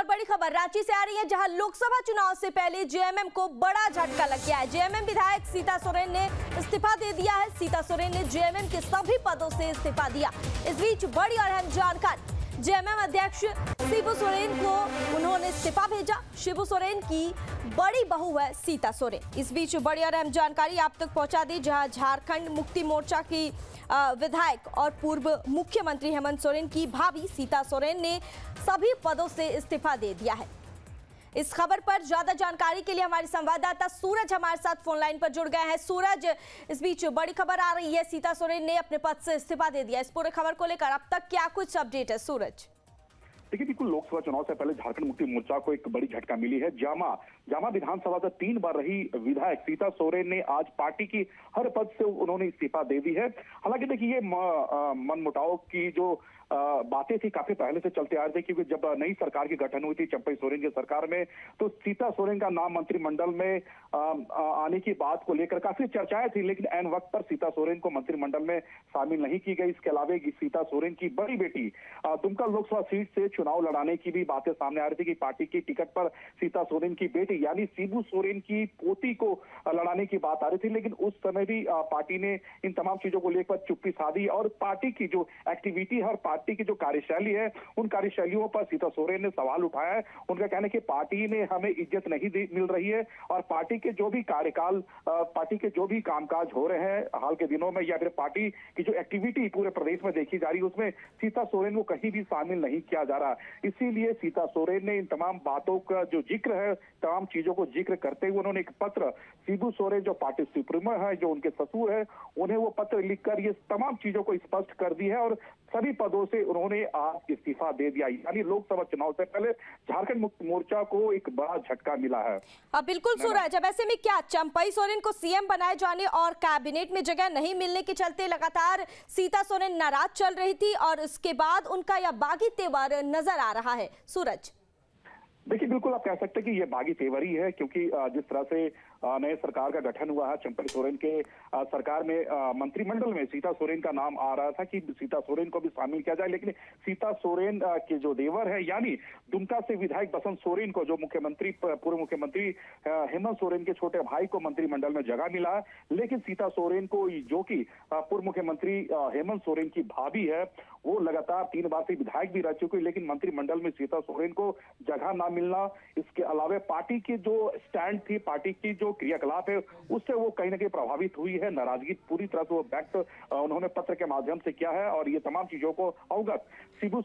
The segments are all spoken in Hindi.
और बड़ी खबर रांची से आ रही है, जहां लोकसभा चुनाव से पहले जेएमएम को बड़ा झटका लग गया है। जेएमएम विधायक सीता सोरेन ने इस्तीफा दे दिया है। सीता सोरेन ने जेएमएम के सभी पदों से इस्तीफा दिया। इस बीच बड़ी और अहम जानकारी, जेएमएम अध्यक्ष शिबू सोरेन को उन्होंने इस्तीफा भेजा। शिबू सोरेन की बड़ी बहू है सीता सोरेन। इस बीच बड़ी और अहम जानकारी आप तक पहुंचा दी, जहां झारखंड मुक्ति मोर्चा की विधायक और पूर्व मुख्यमंत्री हेमंत सोरेन की भाभी सीता सोरेन ने सभी पदों से इस्तीफा दे दिया है। इस खबर पर ज्यादा जानकारी के लिए हमारे संवाददाता सूरज हमारे साथ फोन लाइन पर जुड़ गए हैं। सूरज, इस बीच बड़ी खबर आ रही है, सीता सोरेन ने अपने पद से इस्तीफा दे दिया। इस पूरे खबर को लेकर अब तक क्या कुछ अपडेट है सूरज? देखिए, बिल्कुल लोकसभा चुनाव से पहले झारखंड मुक्ति मोर्चा को एक बड़ी झटका मिली है। जामा विधानसभा से 3 बार रही विधायक सीता सोरेन ने आज पार्टी की हर पद से उन्होंने इस्तीफा दे दी है। हालांकि देखिए, ये मनमुटाव की जो बातें थी काफी पहले से चलते आ रही थी, क्योंकि जब नई सरकार की गठन हुई थी चंपई सोरेन की सरकार में, तो सीता सोरेन का नाम मंत्रिमंडल में आने की बात को लेकर काफी चर्चाएं थी, लेकिन ऐन वक्त पर सीता सोरेन को मंत्रिमंडल में शामिल नहीं की गई। इसके अलावा सीता सोरेन की बड़ी बेटी दुमका लोकसभा सीट से चुनाव लड़ाने की भी बातें सामने आ रही थी कि पार्टी की टिकट पर सीता सोरेन की बेटी यानी शिबू सोरेन की पोती को लड़ाने की बात आ रही थी। लेकिन उस समय भी पार्टी ने इन तमाम चीजों को लेकर चुप्पी साधी और पार्टी की जो एक्टिविटी है और पार्टी की जो कार्यशैली है, उन कार्यशैलियों पर सीता सोरेन ने सवाल उठाया है। उनका कहना है कि पार्टी में हमें इज्जत नहीं मिल रही है और पार्टी के जो भी कार्यकाल, पार्टी के जो भी कामकाज हो रहे हैं हाल के दिनों में, या फिर पार्टी की जो एक्टिविटी पूरे प्रदेश में देखी जा रही है, उसमें सीता सोरेन को कहीं भी शामिल नहीं किया जा रहा। इसीलिए सीता सोरेन ने इन तमाम बातों का जो जिक्र है, तमाम चीजों को जिक्र करते हुए उन्होंने एक पत्र शिबू सोरेन जो पार्टी सुप्रीमो है, जो उनके ससुर है, उन्हें वो पत्र लिखकर ये तमाम चीजों को स्पष्ट कर दी है और सभी पदों से उन्होंने आज इस्तीफा दे दिया। यानी लोकसभा चुनाव से पहले झारखंड मुक्ति मोर्चा को एक बड़ा झटका मिला है। बिल्कुल सूरज, अब ऐसे में क्या चंपई सोरेन को सीएम बनाए जाने और कैबिनेट में जगह नहीं मिलने के चलते लगातार सीता सोरेन नाराज चल रही थी और उसके बाद उनका यह बागी तेवर नजर आ रहा है? सूरज, देखिए, बिल्कुल आप कह सकते हैं कि ये बागी तेवर ही है, क्योंकि जिस तरह से नए सरकार का गठन हुआ है, चंपई सोरेन के सरकार में मंत्रिमंडल में सीता सोरेन का नाम आ रहा था कि सीता सोरेन को भी शामिल किया जाए, लेकिन सीता सोरेन के जो देवर है यानी दुमका से विधायक बसंत सोरेन को, जो पूर्व मुख्यमंत्री हेमंत सोरेन के छोटे भाई को मंत्रिमंडल में जगह मिला, लेकिन सीता सोरेन को, जो कि पूर्व मुख्यमंत्री हेमंत सोरेन की भाभी है, वो लगातार 3 बार से विधायक भी रह चुकी, लेकिन मंत्रिमंडल में सीता सोरेन को जगह ना मिलना, इसके अलावा पार्टी की जो स्टैंड थी, पार्टी की जो क्रियाकलाप है, उससे वो कहीं ना कहीं प्रभावित हुई है। नाराजगी पूरी तरह से वो व्यक्त उन्होंने पत्र के माध्यम से किया है और ये तमाम चीजों को अवगत शिबू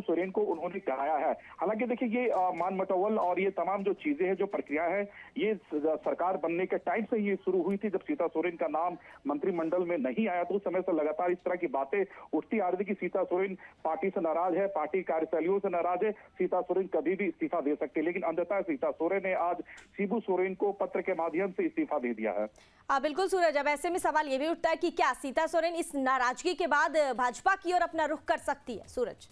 सोरेन को उन्होंने कराया है। हालांकि देखिए, ये मान मटोवल और ये तमाम जो चीजें हैं, जो प्रक्रिया है, ये सरकार बनने के टाइम से ही शुरू हुई थी। जब सीता सोरेन का नाम मंत्रिमंडल में नहीं आया तो उस समय से लगातार इस तरह की बातें उठती आ रही थी कि सीता सोरेन पार्टी से नाराज है, पार्टी कार्यशैलियों से नाराज है, सीता सोरेन कभी भी इस्तीफा दे सकते। लेकिन अंततः सीता सोरेन ने आज शिबू सोरेन को पत्र के माध्यम से इस्तीफा दे दिया है। बिल्कुल सूरज, अब ऐसे में सवाल ये भी उठता है कि क्या सीता सोरेन इस नाराजगी के बाद भाजपा की ओर अपना रुख कर सकती है? सूरज,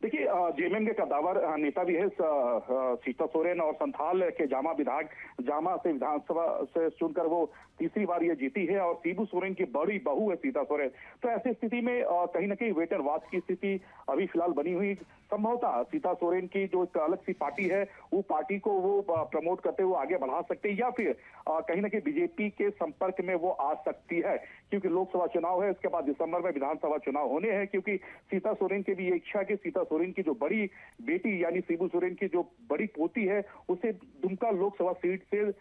देखिए, जेएमएम के कद्दावर नेता भी है सीता सोरेन और संथाल के जामा से विधानसभा से चुनकर वो तीसरी बार ये जीती है और शिबू सोरेन की बड़ी बहू है सीता सोरेन। तो ऐसी स्थिति में कहीं ना कहीं वेट एंड वॉच की स्थिति अभी फिलहाल बनी हुई। संभवतः सीता सोरेन की जो एक अलग सी पार्टी है, वो पार्टी को वो प्रमोट करते हुए आगे बढ़ा सकते हैं, या फिर कहीं ना कहीं बीजेपी के संपर्क में वो आ सकती है, क्योंकि लोकसभा चुनाव है, इसके बाद दिसंबर में विधानसभा चुनाव होने हैं। क्योंकि सीता सोरेन की भी ये इच्छा है कि सीता सोरेन की जो बड़ी बेटी यानी शिबू सोरेन की जो बड़ी पोती है, उसे दुमका लोकसभा सीट से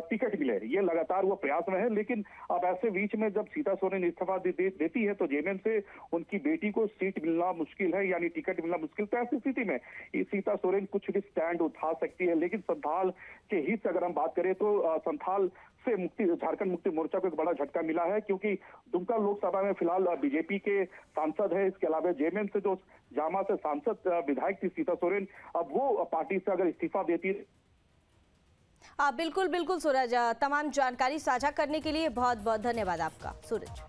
टिकट मिले। ये लगातार वो प्रयास में है। लेकिन अब ऐसे बीच में जब सीता सोरेन इस्तीफा देती है तो जेएमएम से उनकी बेटी को सीट मिलना मुश्किल है, यानी टिकट मिलना मुश्किल। तो ऐसी स्थिति में सीता सोरेन कुछ भी स्टैंड उठा सकती है। लेकिन संथाल के हित से अगर हम बात करें तो संथाल से झारखंड मुक्ति मोर्चा को एक बड़ा झटका मिला है, क्योंकि दुमका लोकसभा में फिलहाल बीजेपी के सांसद है। इसके अलावा जेएमएम से जो जामा से सांसद विधायक थी सीता सोरेन, अब वो पार्टी से अगर इस्तीफा देती है। बिल्कुल सूरज, तमाम जानकारी साझा करने के लिए बहुत बहुत धन्यवाद आपका सूरज।